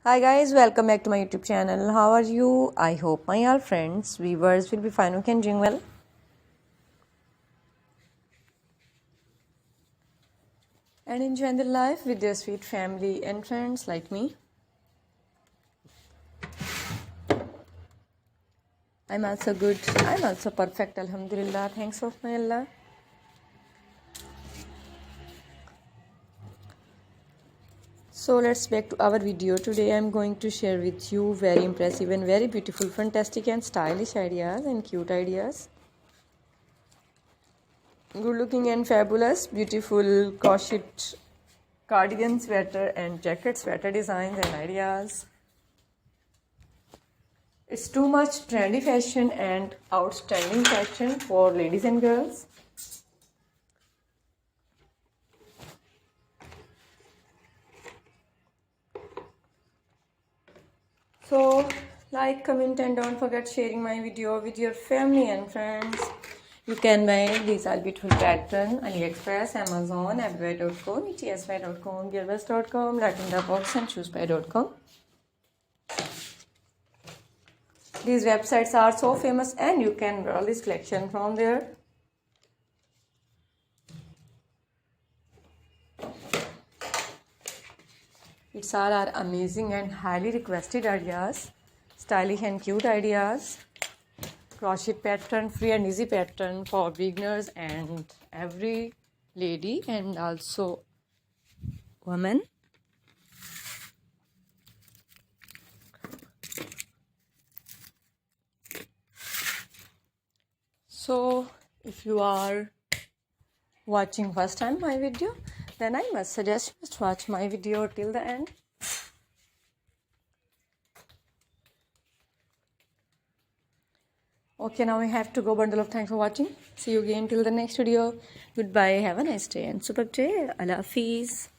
Hi guys, welcome back to my YouTube channel. How are you? I hope my all friends, viewers will be fine. You can doing well. And enjoying the life with their sweet family and friends like me. I'm also good. I'm also perfect. Alhamdulillah. Thanks of my Allah. So let's back to our video. Today I'm going to share with you very impressive and very beautiful, fantastic and stylish ideas and cute ideas. Good looking and fabulous, beautiful crochet cardigan, sweater and jacket sweater designs and ideas. It's too much trendy fashion and outstanding fashion for ladies and girls. So like, comment and don't forget sharing my video with your family and friends. You can buy these are beautiful pattern AliExpress, Amazon, Abway.com, ETSY.com, Gearbest.com, Latindabox and Shoespy.com. These websites are so famous and you can browse this collection from there. It's all are amazing and highly requested ideas, stylish and cute ideas, crochet pattern, free and easy pattern for beginners and every lady and also woman. So if you are watching first time my video, then I must suggest you must watch my video till the end. Okay, now we have to go. Bundle of thanks for watching. See you again till the next video. Goodbye. Have a nice day and super day. Allah Hafiz.